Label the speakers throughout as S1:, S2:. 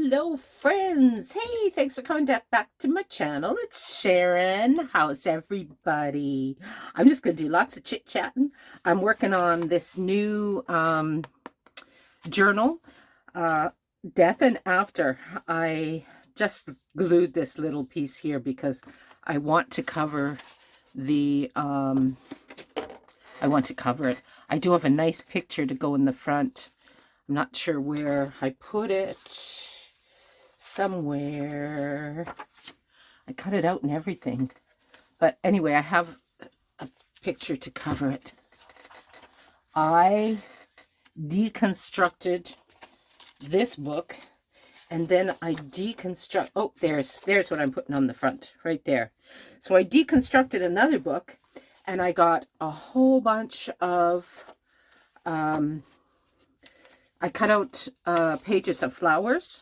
S1: Hello, friends. Hey, thanks for coming back to my channel. It's Sharon. How's everybody? I'm just going to do lots of chit-chatting. I'm working on this new journal, Death and After. I just glued this little piece here because I want to cover the, I want to cover it. I do have a nice picture to go in the front. I'm not sure where I put it. Somewhere. I cut it out and everything. But anyway, I have a picture to cover it. I deconstructed this book, and then I deconstruct. Oh, there's what I'm putting on the front, right there. So I deconstructed another book, and I got a whole bunch of I cut out pages of flowers,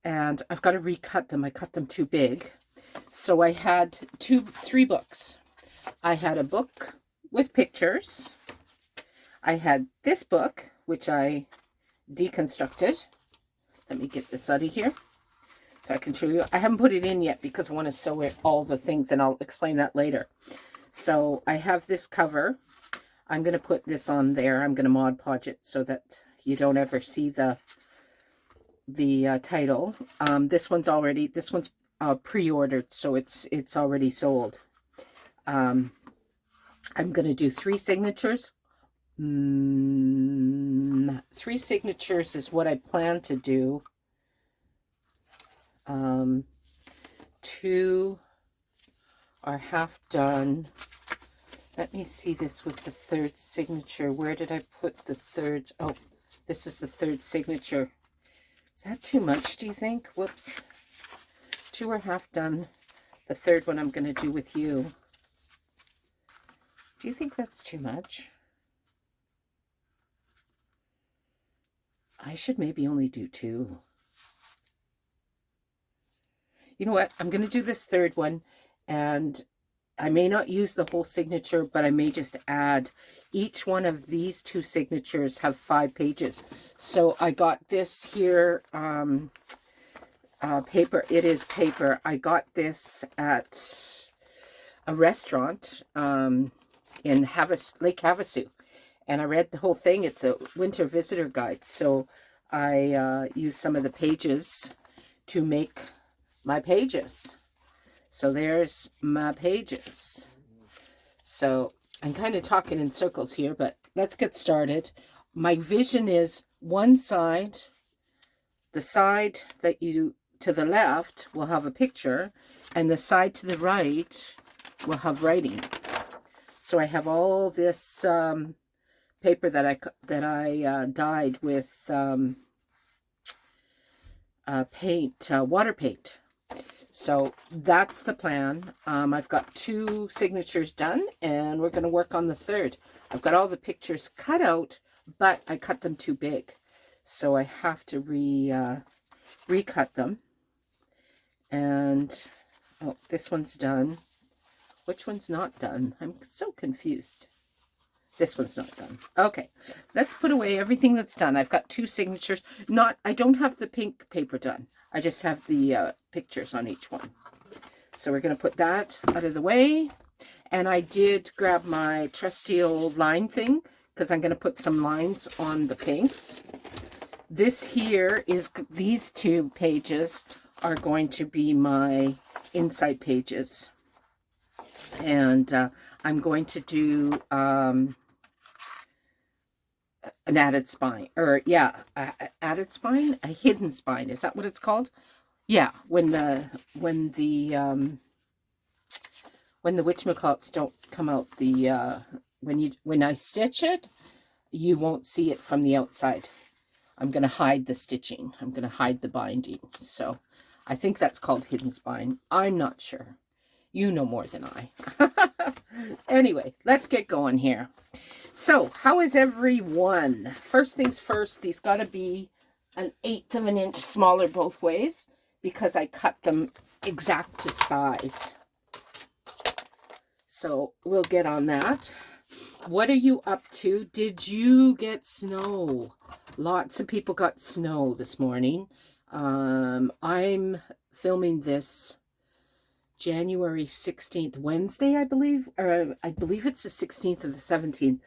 S1: and I've got to recut them. I cut them too big. So I had three books. I had a book with pictures. I had this book, which I deconstructed. Let me get this out of here so I can show you. I haven't put it in yet because I want to sew it, all the things, and I'll explain that later. So I have this cover. I'm going to put this on there. I'm going to Mod Podge it so that you don't ever see the title. This one's pre-ordered, so it's already sold. I'm going to do 3 signatures. 3 signatures is what I plan to do. 2 are half done. Let me see this with the 3rd signature. Where did I put the 3rd? Oh, this is the 3rd signature. Is that too much, do you think? Whoops. 2 are half done. The 3rd one I'm going to do with you. Do you think that's too much? I should maybe only do 2. You know what? I'm going to do this 3rd one, and I may not use the whole signature, but I may just add. Each one of these 2 signatures have 5 pages. So I got this here, paper. It is paper. I got this at a restaurant in Lake Havasu. And I read the whole thing. It's a winter visitor guide. So I used some of the pages to make my pages. So there's my pages. So I'm kind of talking in circles here, but let's get started. My vision is one side, the side that you to the left will have a picture, and the side to the right will have writing. So I have all this paper that I dyed with water paint. So that's the plan. I've got 2 signatures done, and we're going to work on the 3rd. I've got all the pictures cut out, but I cut them too big. So I have to recut them. And, oh, this one's done. Which one's not done? I'm so confused. This one's not done. Okay, let's put away everything that's done. I've got 2 signatures. I don't have the pink paper done. I just have the pictures on each one. So we're going to put that out of the way. And I did grab my trusty old line thing because I'm going to put some lines on the pinks. This here is, these 2 pages are going to be my inside pages. And I'm going to do an added spine, or added spine, a hidden spine. Is that what it's called? Yeah, when the witchmacallits don't come out, when I stitch it, you won't see it from the outside. I'm going to hide the stitching. I'm going to hide the binding. So I think that's called hidden spine. I'm not sure. You know more than I. Anyway, let's get going here. So, how is everyone? First things first, these got to be 1/8 of an inch smaller both ways because I cut them exact to size. So, we'll get on that. What are you up to? Did you get snow? Lots of people got snow this morning. I'm filming this January 16th, Wednesday, I believe, or I believe it's the 16th or the 17th.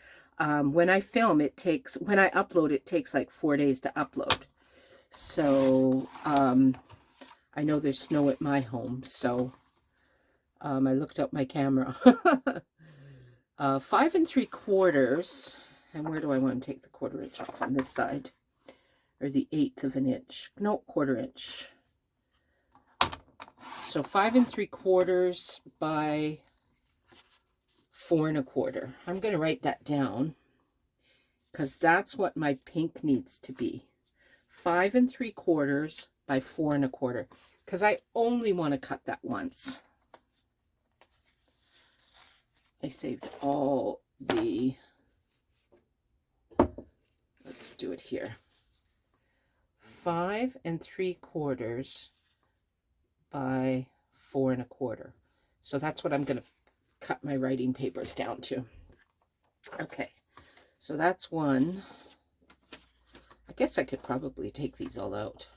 S1: When I film, when I upload, it takes like 4 days to upload. So, I know there's snow at my home, so, I looked up my camera. 5 3/4, and where do I want to take the 1/4 inch off on this side? Or the 1/8 of an inch? No, 1/4 inch. So 5 3/4 by 4 1/4. I'm going to write that down because that's what my pink needs to be. 5 3/4 by 4 1/4, because I only want to cut that once. I saved all the, let's do it here. 5 3/4 by 4 1/4. So that's what I'm going to cut my writing papers down to. Okay, so that's one. I guess I could probably take these all out.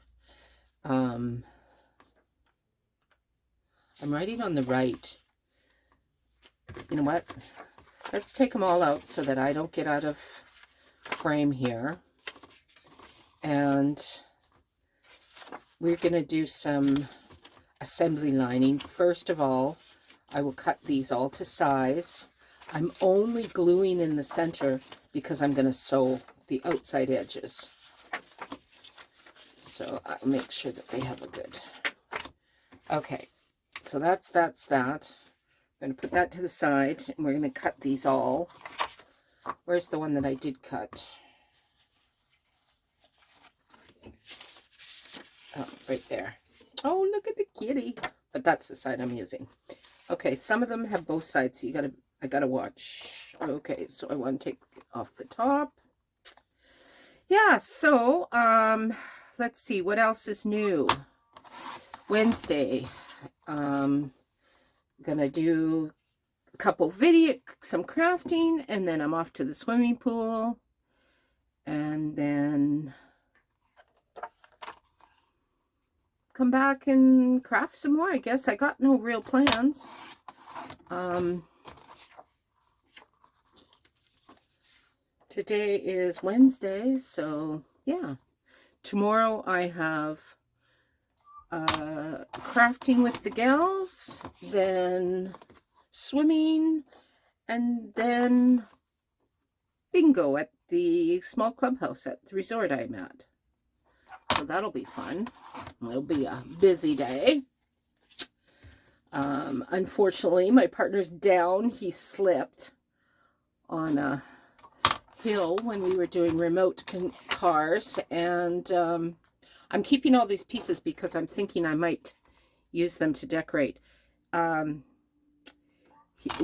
S1: I'm writing on the right. You know what? Let's take them all out so that I don't get out of frame here. And we're going to do some assembly lining. First of all, I will cut these all to size. I'm only gluing in the center because I'm going to sew the outside edges. So I'll make sure that they have a good. Okay, so that's that. I'm going to put that to the side, and we're going to cut these all. Where's the one that I did cut? Oh, right there. Oh, look at the kitty. But that's the side I'm using. Okay, some of them have both sides, so I gotta watch. Okay, so I want to take off the top. Yeah, so let's see what else is new. Wednesday, gonna do a couple some crafting, and then I'm off to the swimming pool, and then come back and craft some more. I guess I got no real plans. Today is Wednesday, so yeah. Tomorrow I have crafting with the gals, then swimming, and then bingo at the small clubhouse at the resort I'm at. So that'll be fun. It'll be a busy day. Unfortunately, my partner's down. He slipped on a hill when we were doing remote cars, and I'm keeping all these pieces because I'm thinking I might use them to decorate.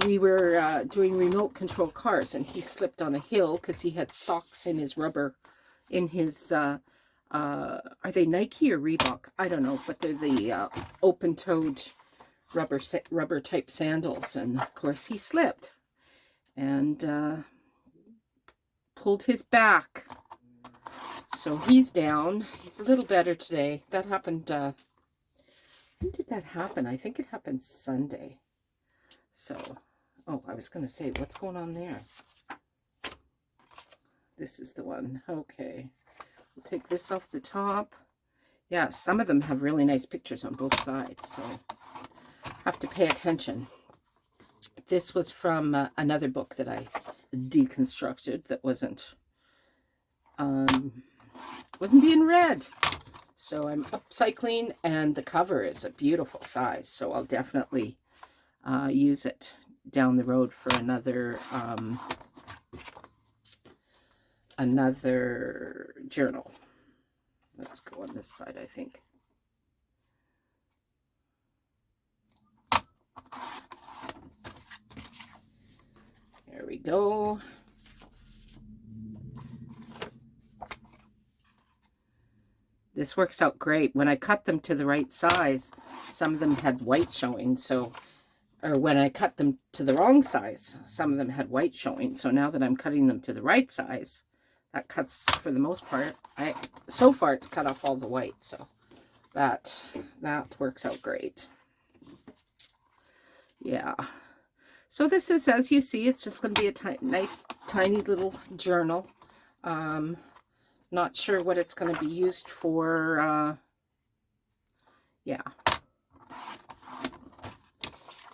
S1: We were doing remote control cars, and he slipped on a hill because he had socks in his rubber, in his are they Nike or Reebok? I don't know, but they're the open-toed rubber type sandals, and of course he slipped and pulled his back, so he's down. He's a little better today. That happened when did that happen? I think it happened Sunday. So oh, I was gonna say, what's going on there? This is the one. Okay, we'll take this off the top. Yeah, some of them have really nice pictures on both sides, so have to pay attention. This was from another book that I deconstructed that wasn't being read. So I'm upcycling, and the cover is a beautiful size, so I'll definitely use it down the road for another journal. Let's go on this side, I think. There we go. This works out great. When I cut them to the right size, some of them had white showing, so, or when I cut them to the wrong size, some of them had white showing. So now that I'm cutting them to the right size, that cuts, for the most part, so far it's cut off all the white, so that works out great. Yeah. So this is, as you see, it's just going to be a nice, tiny little journal. Not sure what it's going to be used for. Yeah.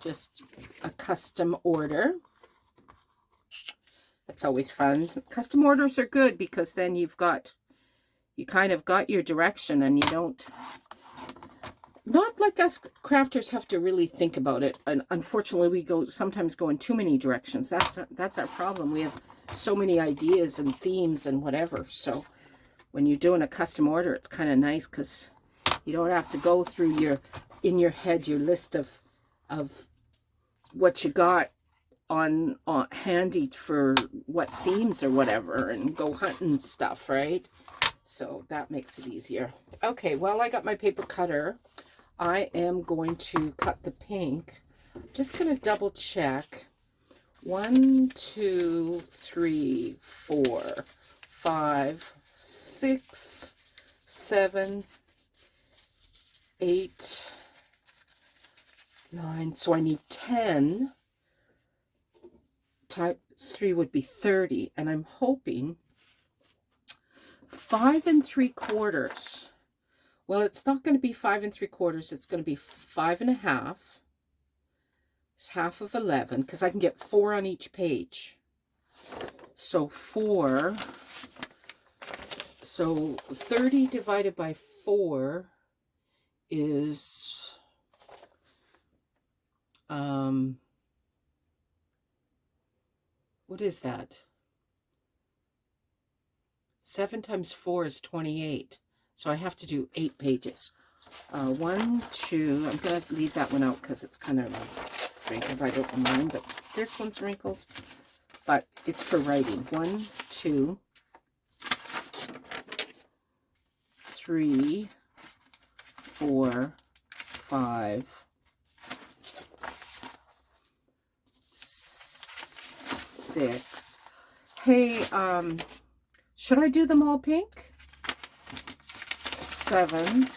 S1: Just a custom order. That's always fun. Custom orders are good because then you kind of got your direction, and you don't, not like us crafters have to really think about it. And unfortunately, we sometimes go in too many directions. That's our problem. We have so many ideas and themes and whatever. So when you're doing a custom order, it's kind of nice because you don't have to go through in your head your list of what you got on handy for what themes or whatever, and go hunting stuff, right? So that makes it easier. Okay, well, I got my paper cutter. I am going to cut the pink. Just going to double check. 1, 2, 3, 4, 5, 6, 7, 8, 9. So I need 10. Times 3 would be 30. And I'm hoping 5 3/4. Well, it's not going to be 5 3/4. It's going to be 5 1/2. It's half of 11 because I can get 4 on each page. So 4. So 30 divided by 4 is what is that? 7 times 4 is 28. So I have to do 8 pages. 1, 2, I'm going to leave that one out because it's kind of wrinkled. I don't mind, but this one's wrinkled. But it's for writing. 1, 2, 3, 4, 5, 6. Hey, should I do them all pink? 7,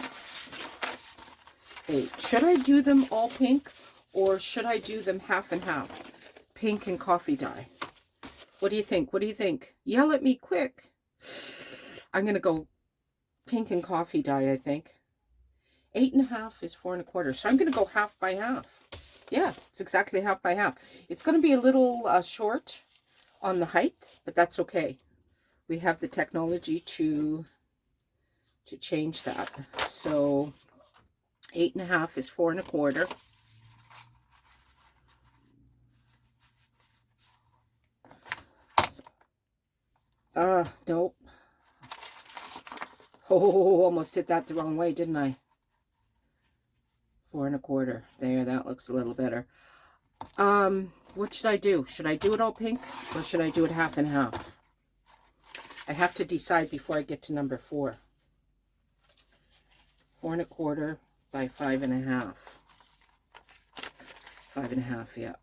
S1: 8. Should I do them all pink, or should I do them half and half? Pink and coffee dye. What do you think? What do you think? Yell at me quick. I'm going to go pink and coffee dye, I think. 8 1/2 is 4 1/4. So I'm going to go half by half. Yeah, it's exactly half by half. It's going to be a little short on the height, but that's okay. We have the technology to change that. So 8 1/2 is 4 1/4. Nope. Oh, almost did that the wrong way, didn't I? 4 1/4. There, that looks a little better. What should I do? Should I do it all pink, or should I do it half and half? I have to decide before I get to number 4. 4 1/4 by 5 1/2. 5 1/2, yeah.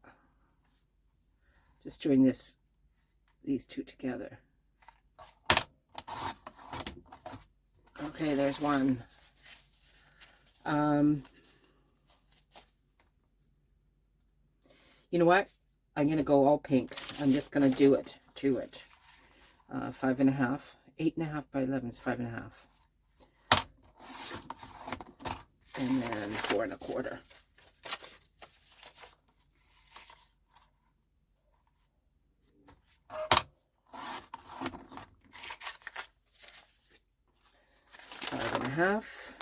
S1: Just doing these two together. Okay, there's one. You know what? I'm going to go all pink. I'm just going to do it to it. 5 1/2. 8 1/2 by 11 is 5 1/2. And then 4 1/4. Half.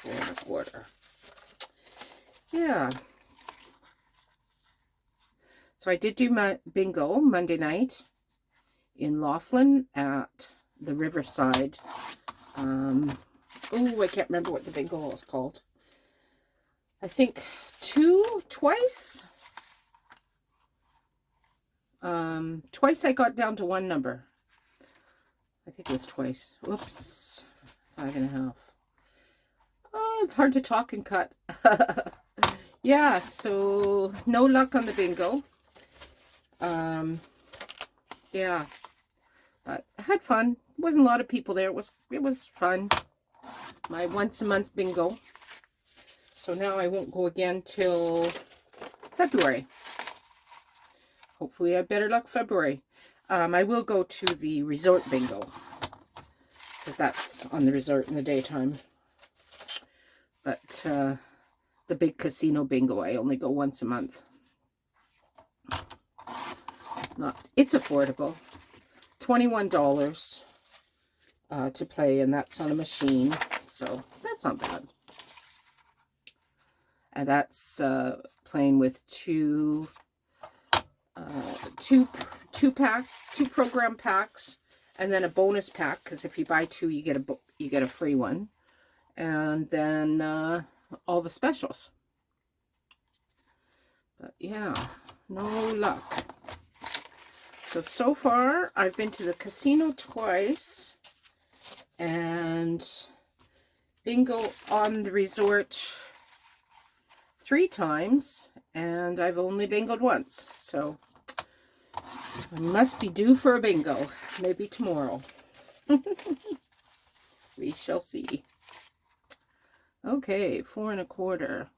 S1: 4 1/4. Yeah. So I did do my bingo Monday night in Laughlin at the Riverside. Oh, I can't remember what the bingo was called. I think twice. Twice I got down to one number. I think it was twice. Whoops. 5 1/2. Oh, it's hard to talk and cut. Yeah, so no luck on the bingo. Yeah, but I had fun. Wasn't a lot of people there. It was fun. My once a month bingo. So now I won't go again till February. Hopefully I have better luck February. I will go to the resort bingo, because that's on the resort in the daytime. But the big casino bingo, I only go once a month. It's affordable. $21 to play, and that's on a machine, so that's not bad. And that's playing with two program packs, and then a bonus pack, because if you buy two, you get a free one, and then all the specials. But yeah, no luck. So far, I've been to the casino twice, and bingo on the resort 3 times, and I've only bingoed once. So I must be due for a bingo, maybe tomorrow. We shall see. Okay, 4 1/4.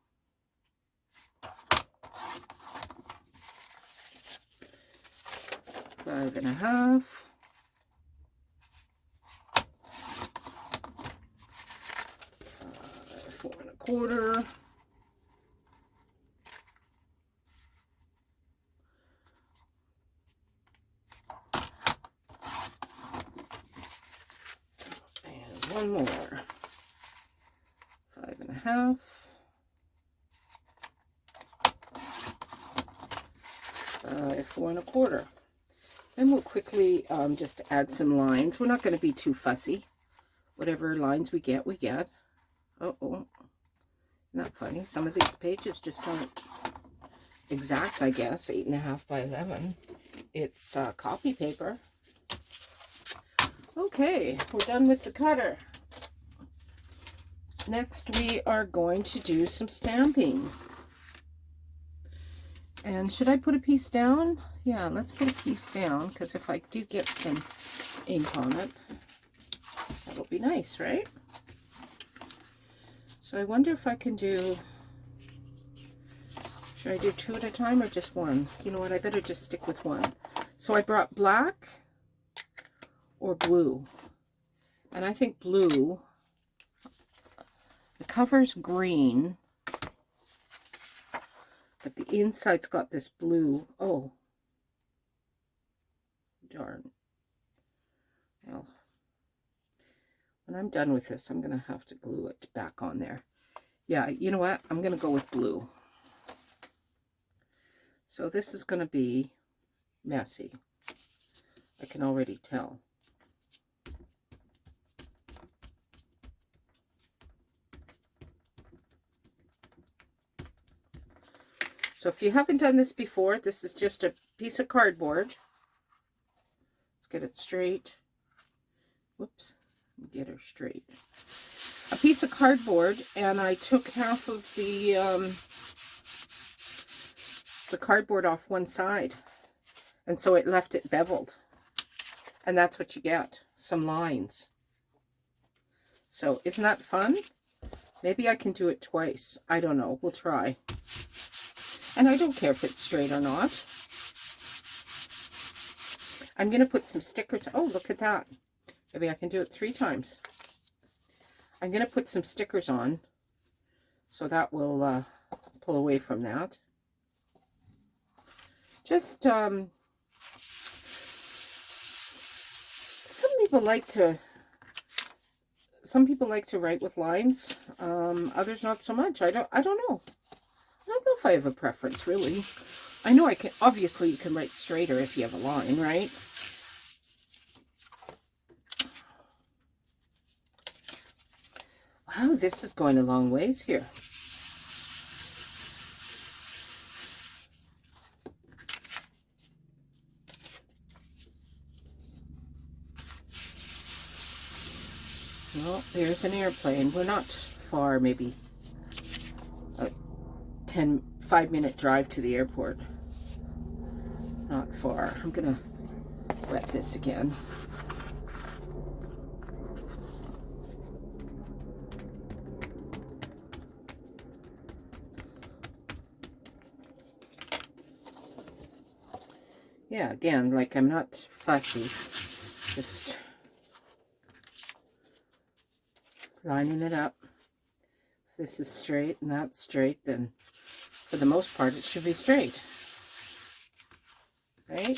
S1: 5 1/2. 4 1/4. 1 more. 5 1/2. 4 1/4. Then we'll quickly just add some lines. We're not going to be too fussy. Whatever lines we get, we get. Uh-oh. Isn't that funny? Some of these pages just aren't exact, I guess. 8 1/2 by 11. It's copy paper. Okay, we're done with the cutter. Next, we are going to do some stamping. And should I put a piece down? Yeah, let's put a piece down, because if I do get some ink on it, that'll be nice, right? So I wonder if I can do, should I do 2 at a time or just 1? You know what, I better just stick with 1. So I brought black or blue. And I think blue, the cover's green, but the inside's got this blue. Oh, darn. Well, when I'm done with this, I'm going to have to glue it back on there. Yeah, you know what? I'm going to go with blue. So this is going to be messy. I can already tell. So if you haven't done this before, this is just a piece of cardboard. Let's get it straight. Whoops, get her straight. A piece of cardboard, and I took half of the cardboard off one side, and so it left it beveled. And that's what you get, some lines. So isn't that fun? Maybe I can do it twice. I don't know. We'll try. And I don't care if it's straight or not. I'm going to put some stickers. Oh, look at that. Maybe I can do it 3 times. I'm going to put some stickers on, so that will pull away from that. Just, some people like to write with lines. Others not so much. I don't know. I don't know if I have a preference, really. I know I can, obviously you can write straighter if you have a line, right? Wow, this is going a long ways here. Well, there's an airplane. We're not far, maybe a 5-minute drive to the airport. not far. I'm gonna wet this again. Yeah, again, like I'm not fussy, just lining it up. If this is straight and that's straight, then for the most part it should be straight, right?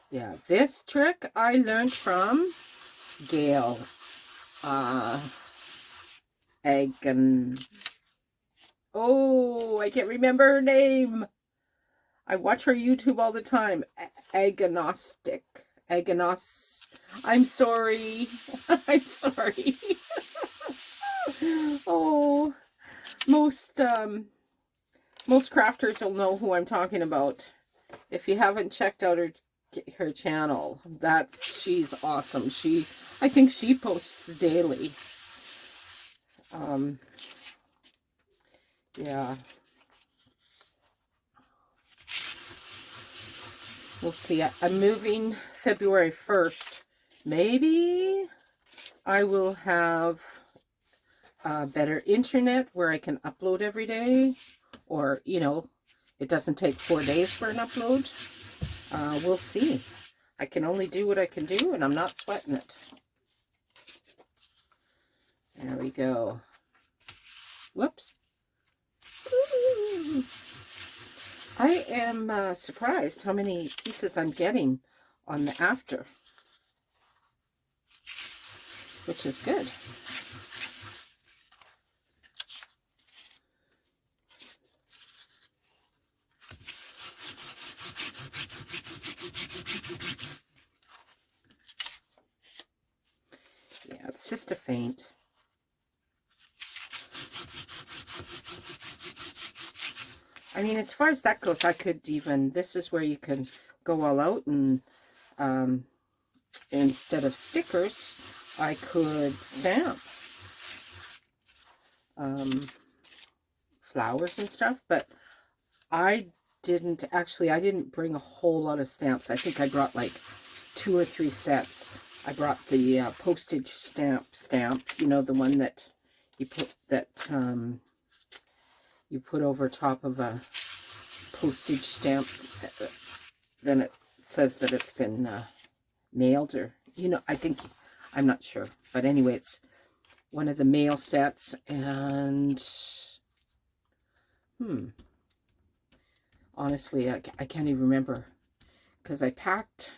S1: Yeah, this trick I learned from Gail oh, I can't remember her name. I watch her YouTube all the time. Agnostic. I'm sorry. I'm sorry. Oh, most crafters will know who I'm talking about. If you haven't checked out her channel, she's awesome. I think she posts daily. Yeah. We'll see. I'm moving February 1st. Maybe I will have better internet where I can upload every day. Or, you know, it doesn't take 4 days for an upload. We'll see. I can only do what I can do, and I'm not sweating it. There we go. Whoops. Ooh. I am surprised how many pieces I'm getting on the after, which is good. Yeah, it's just a feint. I mean, as far as that goes, I could even, this is where you can go all out, and instead of stickers, I could stamp flowers and stuff, but I didn't bring a whole lot of stamps. I think I brought like 2 or 3 sets. I brought the postage stamp, you know, the one that you put over top of a postage stamp, then it says that it's been mailed, or, you know, I'm not sure, but anyway, it's one of the mail sets. And honestly, I can't even remember, because I packed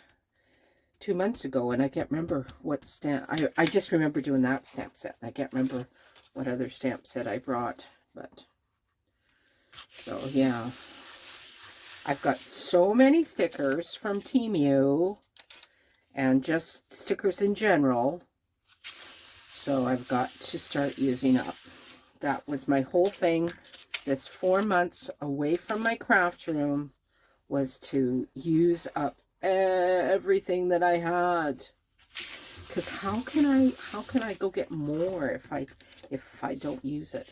S1: 2 months ago, and I can't remember what stamp. I just remember doing that stamp set. I can't remember what other stamp set I brought, but so yeah, I've got so many stickers from Temu, and just stickers in general, so I've got to start using up. That was my whole thing. This 4 months away from my craft room was to use up everything that I had. Because how can I go get more if I don't use it?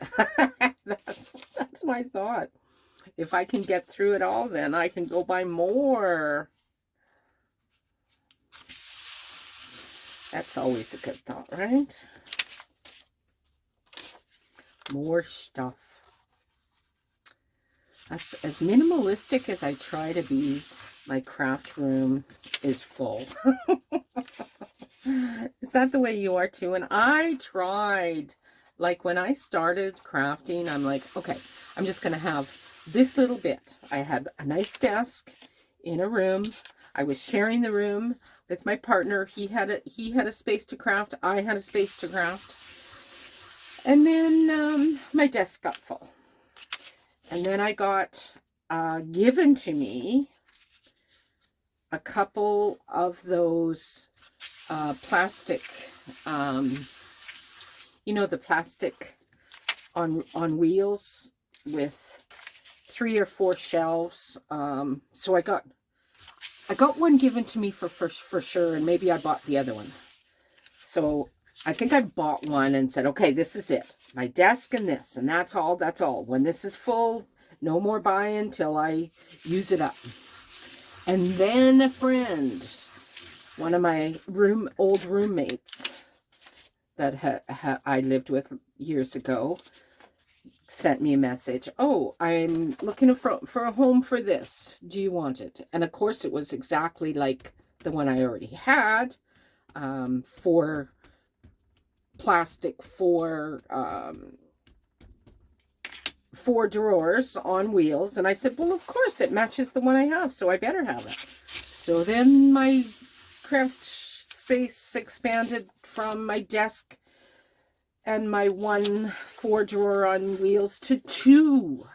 S1: that's my thought. If I can get through it all, then I can go buy more. That's always a good thought, right? More stuff. That's as minimalistic as I try to be. My craft room is full. Is that the way you are too? And I tried, like when I started crafting, I'm like, okay, I'm just going to have this little bit. I had a nice desk in a room. I was sharing the room with my partner. He had a space to craft. I had a space to craft. And then my desk got full. And then I got given to me a couple of those plastic, you know, the plastic on wheels with 3 or 4 shelves. So I got one given to me for sure, and maybe I bought the other one. So I think I bought one and said, okay, this is it. My desk and this, and that's all, that's all. When this is full, no more buying till I use it up. And then a friend, one of my old roommates that I lived with years ago, sent me a message. Oh, I'm looking for a home for this. Do you want it? And of course, it was exactly like the one I already had. 4 plastic, 4 drawers on wheels. And I said, well, of course, it matches the one I have, so I better have it. So then my craft space expanded from my desk and my 1 4-drawer on wheels to 2.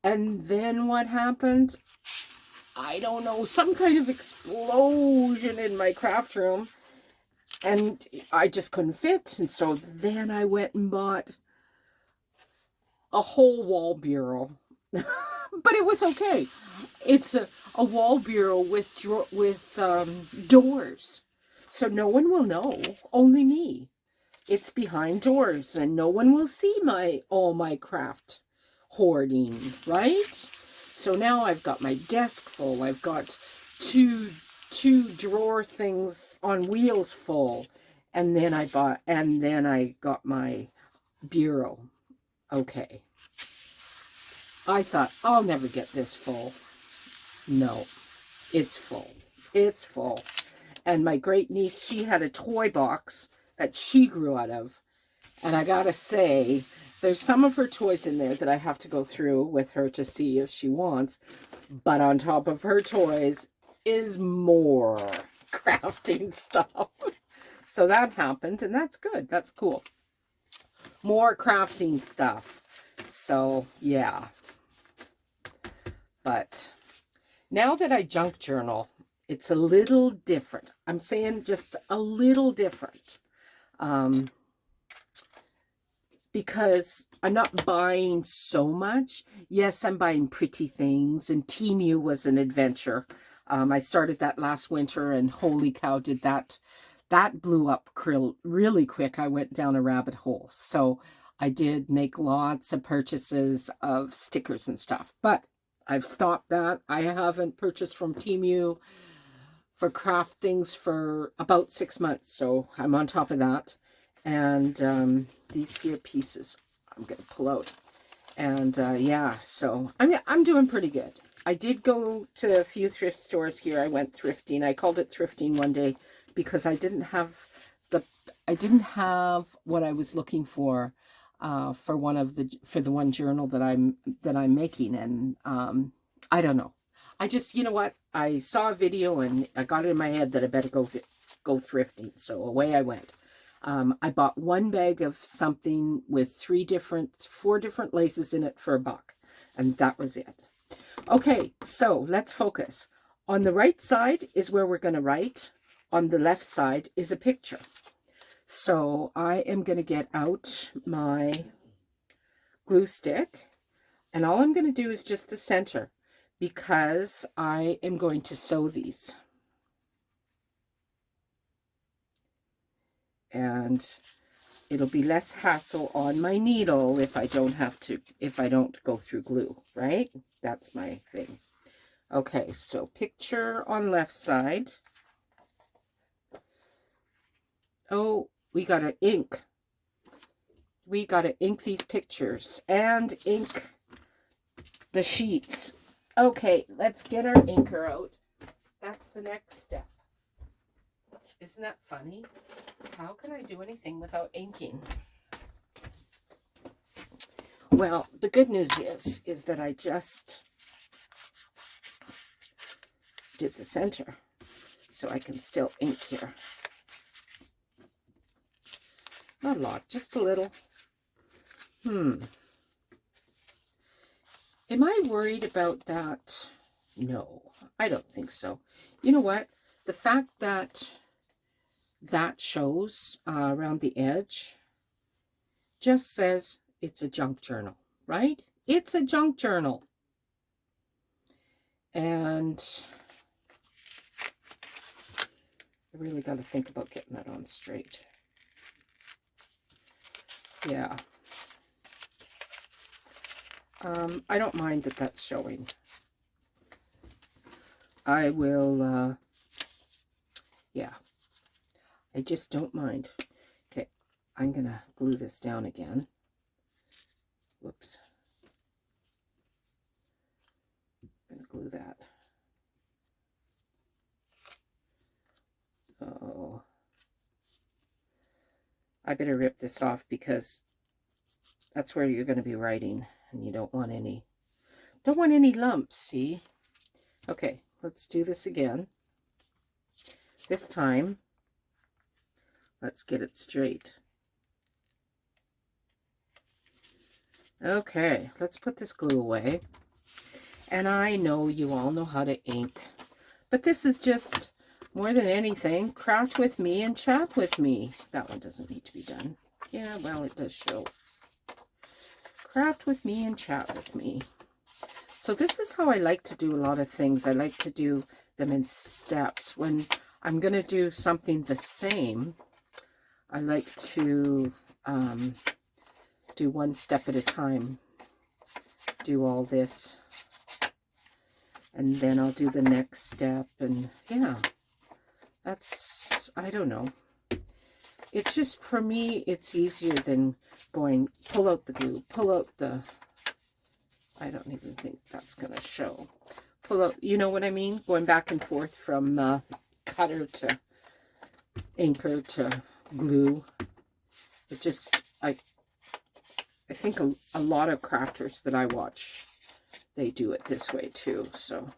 S1: And then what happened? I don't know, some kind of explosion in my craft room, and I just couldn't fit. And so then I went and bought a whole wall bureau. But it was okay. It's a wall bureau with doors. So no one will know, only me. It's behind doors, and no one will see all my craft hoarding, right? So now I've got my desk full. I've got two drawer things on wheels full, and then I got my bureau. Okay. I thought I'll never get this full. No, it's full. It's full. And my great niece, she had a toy box that she grew out of. And I gotta say, there's some of her toys in there that I have to go through with her to see if she wants. But on top of her toys is more crafting stuff. So that happened, and that's good. That's cool. More crafting stuff. So, yeah. But now that I junk journal, it's a little different. I'm saying just a little different. Because I'm not buying so much. Yes, I'm buying pretty things, and Temu was an adventure. I started that last winter, and holy cow, did that blew up really quick. I went down a rabbit hole. So I did make lots of purchases of stickers and stuff, but I've stopped that. I haven't purchased from Temu for craft things for about 6 months, so I'm on top of that. And these here pieces I'm going to pull out. And yeah, so I'm doing pretty good. I did go to a few thrift stores here. I went thrifting. I called it thrifting one day because I didn't have what I was looking for the one journal that I'm making. And I don't know. I just, you know what? I saw a video and I got it in my head that I better go thrifting. So away I went. I bought 1 bag of something with 4 different laces in it for $1. And that was it. Okay, so let's focus. On the right side is where we're going to write. On the left side is a picture. So I am going to get out my glue stick. And all I'm going to do is just the center, because I am going to sew these. And it'll be less hassle on my needle if I don't go through glue, right? That's my thing. Okay, so picture on left side. Oh, we gotta ink. We gotta ink these pictures and ink the sheets. Okay, let's get our inker out. That's the next step. Isn't that funny? How can I do anything without inking? Well, the good news is that I just did the center, so I can still ink here. Not a lot, just a little. Am I worried about that? No, I don't think so. You know what? The fact that shows around the edge just says it's a junk journal, right? It's a junk journal. And I really got to think about getting that on straight. Yeah. I don't mind that that's showing. I will, yeah. I just don't mind. Okay, I'm going to glue this down again. Whoops. I'm going to glue that. Oh. I better rip this off because that's where you're going to be writing, and you don't want any lumps, see? Okay, let's do this again. This time, let's get it straight. Okay, let's put this glue away. And I know you all know how to ink, but this is just, more than anything, craft with me and chat with me. That one doesn't need to be done. Yeah, well, it does show. Craft with me and chat with me. So this is how I like to do a lot of things. I like to do them in steps. When I'm going to do something the same, I like to do one step at a time. Do all this, and then I'll do the next step, and yeah, that's, I don't know. It's just, for me, it's easier than going, pull out the glue, pull out the, I don't even think that's going to show. Pull out, you know what I mean? Going back and forth from cutter to inker to glue. It just, I think a lot of crafters that I watch, they do it this way too. So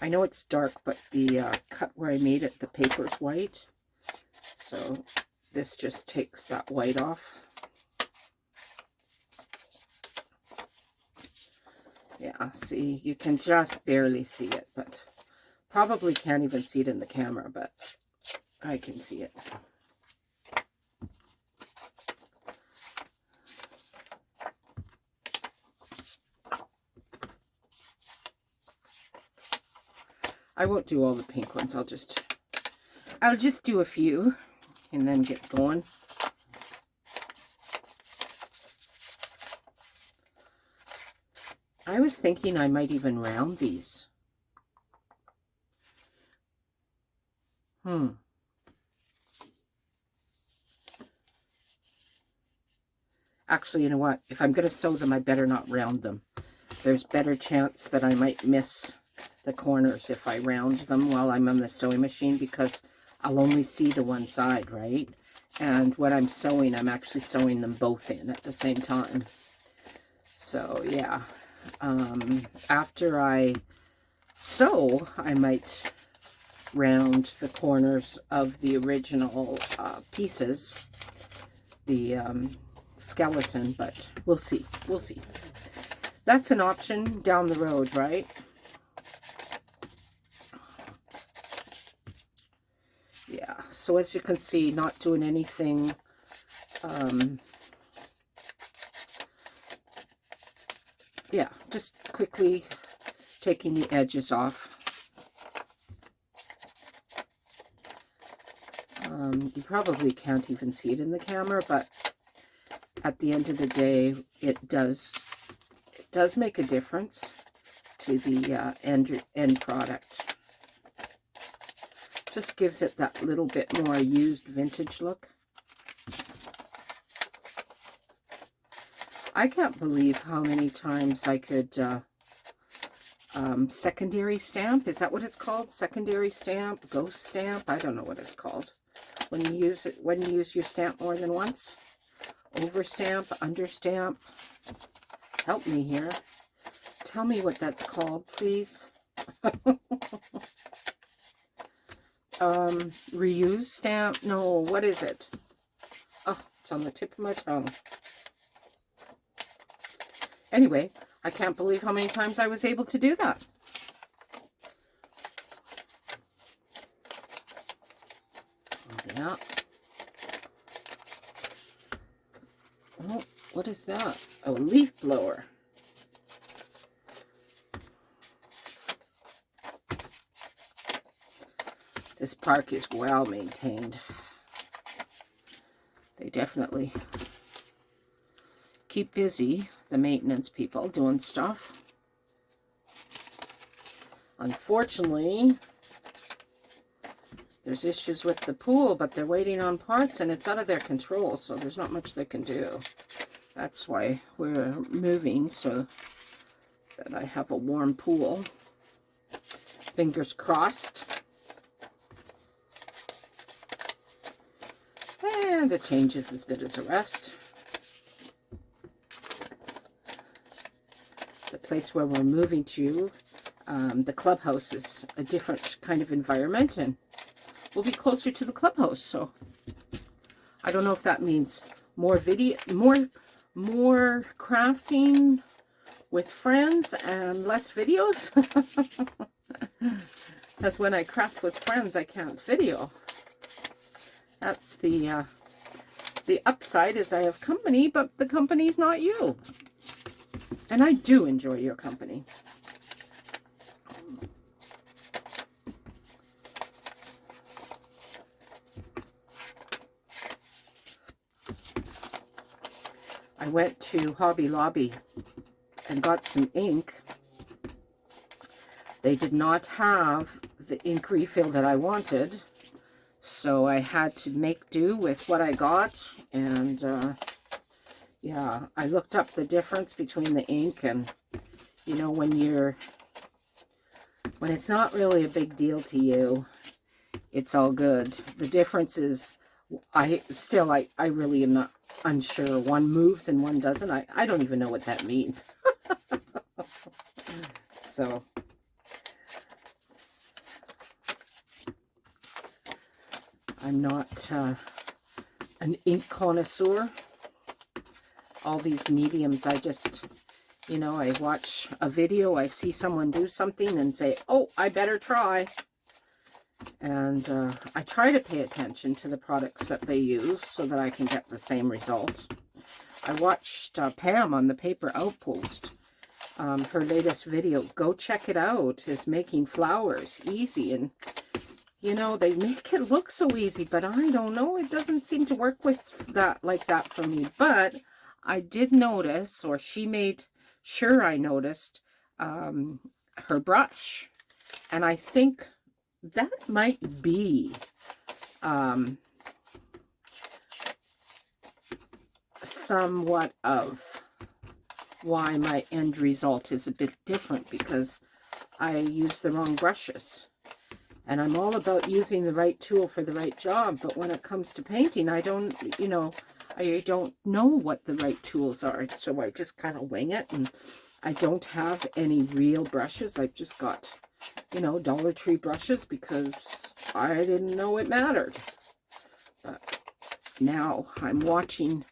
S1: I know it's dark, but the cut where I made it, the paper's white. So this just takes that white off. Yeah, see, you can just barely see it, but probably can't even see it in the camera, but I can see it. I won't do all the pink ones. I'll just do a few and then get going. I was thinking I might even round these. Actually, you know what? If I'm going to sew them, I better not round them. There's better chance that I might miss the corners if I round them while I'm on the sewing machine, because I'll only see the one side, right? And when I'm sewing, I'm actually sewing them both in at the same time. So, yeah. After I sew, I might round the corners of the original pieces, the skeleton, but we'll see. We'll see. That's an option down the road, right? Yeah, so as you can see, not doing anything yeah, just quickly taking the edges off. You probably can't even see it in the camera, but at the end of the day, it does make a difference to the end product. Just gives it that little bit more used vintage look. I can't believe how many times I could secondary stamp. Is that what it's called? Secondary stamp, ghost stamp. I don't know what it's called. When you use it, when you use your stamp more than once. Overstamp, understamp. Help me here. Tell me what that's called, please. Reuse stamp. No, what is it? Oh, it's on the tip of my tongue. Anyway, I can't believe how many times I was able to do that. Yeah. Oh, what is that? Oh, a leaf blower. This park is well maintained. They definitely keep busy, the maintenance people, doing stuff. Unfortunately, there's issues with the pool, but they're waiting on parts and it's out of their control, so there's not much they can do. That's why we're moving, so that I have a warm pool. Fingers crossed. And a change is as good as a rest. The place where we're moving to, the clubhouse is a different kind of environment, and we'll be closer to the clubhouse. So I don't know if that means more video, more crafting with friends and less videos. Because when I craft with friends, I can't video. That's the upside, is I have company, but the company's not you. And I do enjoy your company. I went to Hobby Lobby and got some ink. They did not have the ink refill that I wanted, so I had to make do with what I got. And yeah, I looked up the difference between the ink, and you know, when it's not really a big deal to you, it's all good. The difference is, I really am not unsure. One moves and one doesn't. I don't even know what that means. So I'm not an ink connoisseur. All these mediums, I just, you know, I watch a video, I see someone do something and say, oh, I better try. And I try to pay attention to the products that they use so that I can get the same results. I watched Pam on the Paper Outpost, her latest video. Go check it out. Is making flowers easy. And, you know, they make it look so easy, but I don't know. It doesn't seem to work with that like that for me. But I did notice, or she made sure I noticed, her brush. And I think that might be somewhat of why my end result is a bit different, because I use the wrong brushes. And I'm all about using the right tool for the right job, but when it comes to painting, I don't, you know, I don't know what the right tools are, so I just kind of wing it. And I don't have any real brushes. I've just got, you know, Dollar Tree brushes because I didn't know it mattered. But now I'm watching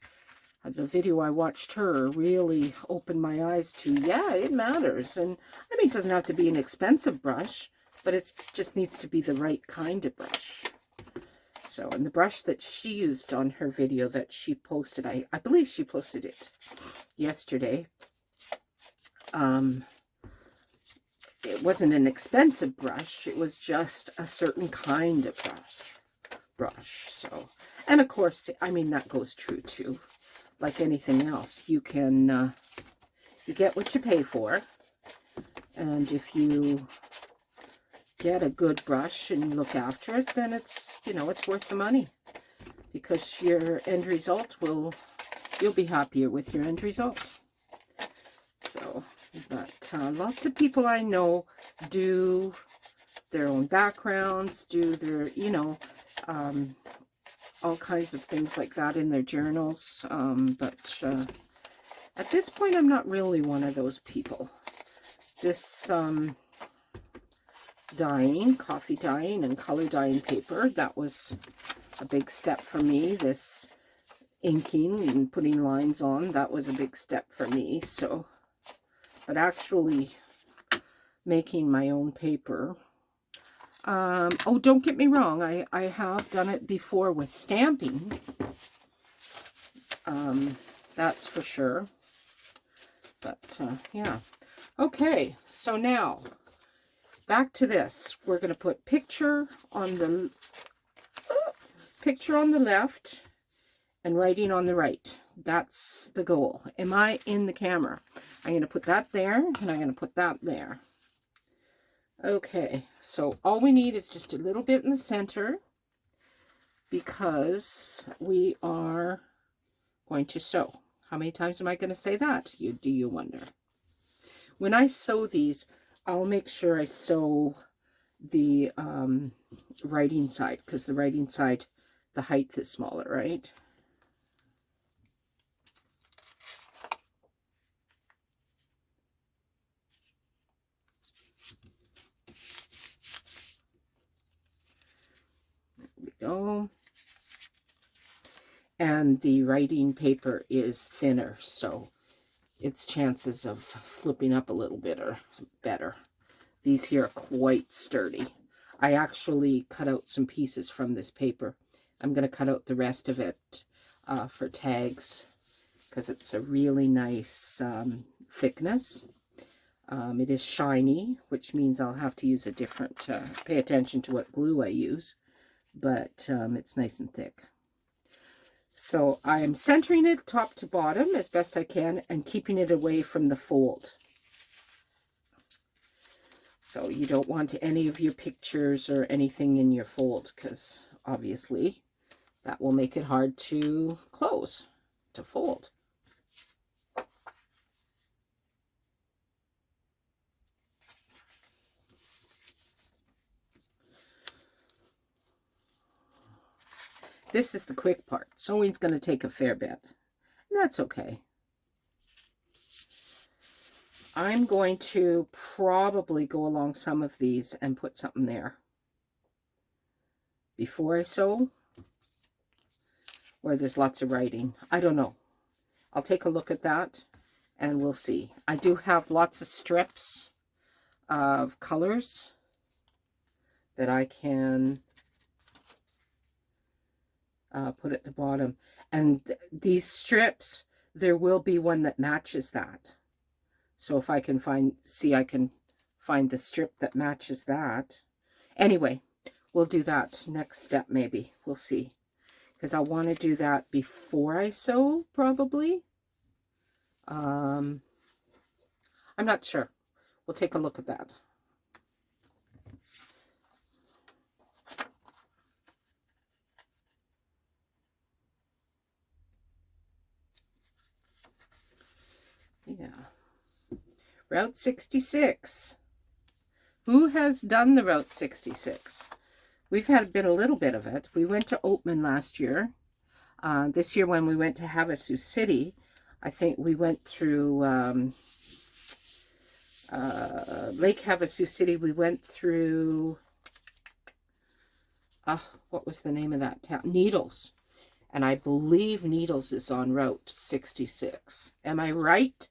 S1: the video. I watched her really open my eyes to, yeah, it matters. And I mean, it doesn't have to be an expensive brush, but it just needs to be the right kind of brush. So, and the brush that she used on her video that she posted, I believe she posted it yesterday. It wasn't an expensive brush. It was just a certain kind of brush. So, and of course, I mean, that goes true too. Like anything else, you can, you get what you pay for. And if you get a good brush and look after it, then it's, you know, it's worth the money. Because your end result you'll be happier with your end result. So, but lots of people I know do their own backgrounds, do their, you know, all kinds of things like that in their journals. But at this point, I'm not really one of those people. This dyeing, coffee dyeing and color dyeing paper, that was a big step for me. This inking and putting lines on, that was a big step for me. So, but actually making my own paper, oh, don't get me wrong, I have done it before with stamping, that's for sure. But yeah, okay, so now back to this. We're going to put picture on the left and writing on the right. That's the goal. Am I in the camera? I'm going to put that there, and I'm going to put that there. Okay, so all we need is just a little bit in the center, because we are going to sew. How many times am I going to say that? Do you wonder? When I sew these, I'll make sure I sew the writing side, because the writing side, the height is smaller, right? There we go. And the writing paper is thinner, so its chances of flipping up a little bit are better. These here are quite sturdy. I actually cut out some pieces from this paper. I'm going to cut out the rest of it for tags, because it's a really nice thickness. It is shiny, which means I'll have to use a different, pay attention to what glue I use, but it's nice and thick. So I am centering it top to bottom as best I can and keeping it away from the fold. So you don't want any of your pictures or anything in your fold, because obviously that will make it hard to close, to fold. This is the quick part. Sewing's going to take a fair bit, and that's okay. I'm going to probably go along some of these and put something there before I sew, where there's lots of writing. I don't know. I'll take a look at that and we'll see. I do have lots of strips of colors that I can put at the bottom, and these strips, there will be one that matches that. So if I can I can find the strip that matches that. Anyway, we'll do that next step, maybe. We'll see, because I want to do that before I sew, probably. I'm not sure. We'll take a look at that. Yeah. Route 66. Who has done the Route 66? We've been a little bit of it. We went to Oatman last year. This year when we went to Havasu City, I think we went through Lake Havasu City. We went through, what was the name of that town? Needles. And I believe Needles is on Route 66. Am I right,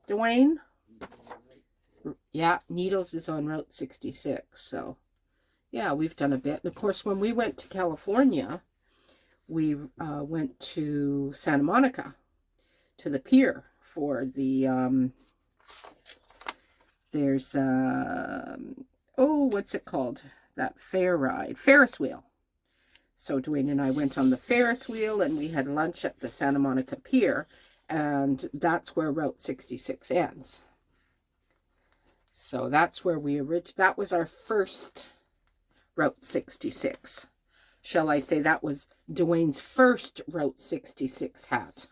S1: Dwayne? Yeah, Needles is on Route 66. So, yeah, we've done a bit. And of course, when we went to California, we went to Santa Monica, to the pier for the, there's, what's it called? That fair ride, Ferris wheel. So Dwayne and I went on the Ferris wheel, and we had lunch at the Santa Monica Pier, and that's where Route 66 ends. So that's where that was our first Route 66. Shall I say that was Dwayne's first Route 66 hat.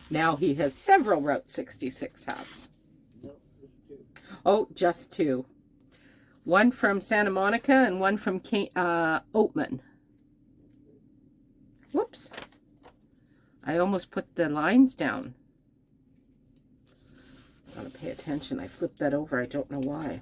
S1: Now he has several Route 66 hats. Oh, just two. One from Santa Monica and one from Oatman. Whoops. I almost put the lines down. I gotta pay attention. I flipped that over. I don't know why.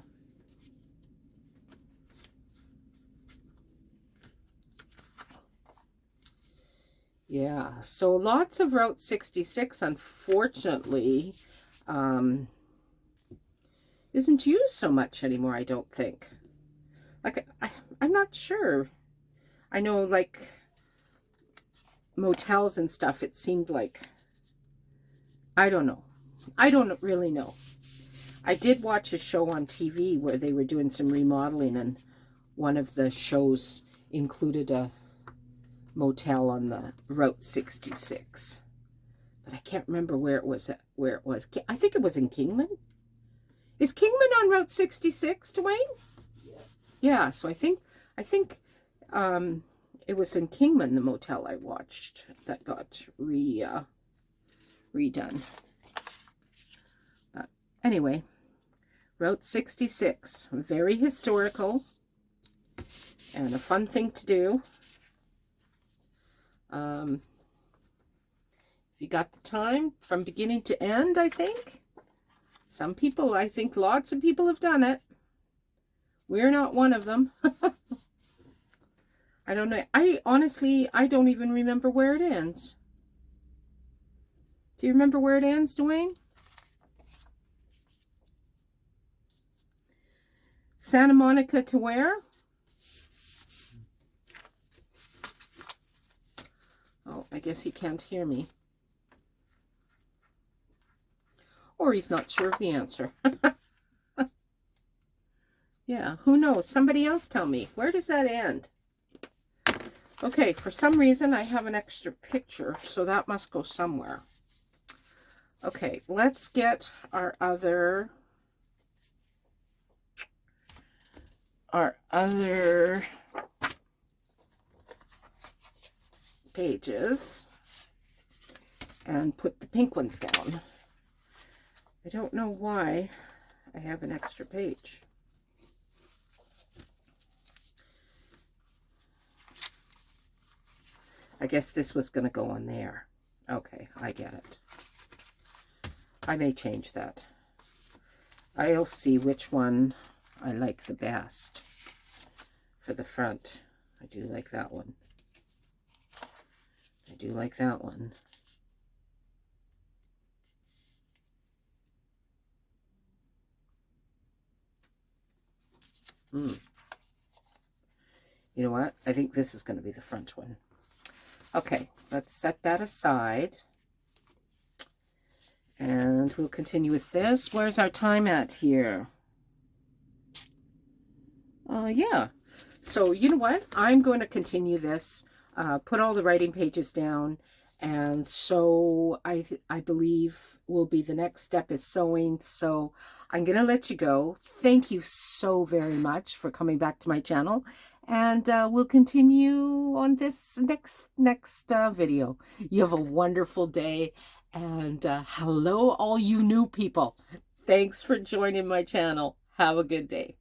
S1: Yeah, so lots of Route 66, unfortunately, isn't used so much anymore, I don't think. Like, I'm not sure. I know, like, motels and stuff, it seemed like, I don't know. I don't really know. I did watch a show on TV where they were doing some remodeling, and one of the shows included a motel on the Route 66. But I can't remember where it was. I think it was in Kingman. Is Kingman on Route 66, Dwayne? Yeah, so I think it was in Kingman, the motel I watched, that got redone. But anyway, Route 66, very historical and a fun thing to do. If you got the time from beginning to end, I think. I think lots of people have done it. We're not one of them. I don't know. I don't even remember where it ends. Do you remember where it ends, Dwayne? Santa Monica to where? Oh, I guess he can't hear me. Or he's not sure of the answer. Yeah, who knows? Somebody else tell me. Where does that end? Okay, for some reason I have an extra picture, so that must go somewhere. Okay, let's get our other pages and put the pink ones down. I don't know why I have an extra page. I guess this was going to go on there. Okay, I get it. I may change that. I'll see which one I like the best for the front. I do like that one. I do like that one. You know what? I think this is going to be the front one. Okay, let's set that aside. And we'll continue with this. Where's our time at here? Yeah. So, you know what? I'm going to continue this, put all the writing pages down. And so I believe will be the next step is sewing. So I'm going to let you go. Thank you so very much for coming back to my channel. And we'll continue on this next video. You have a wonderful day. And hello, all you new people. Thanks for joining my channel. Have a good day.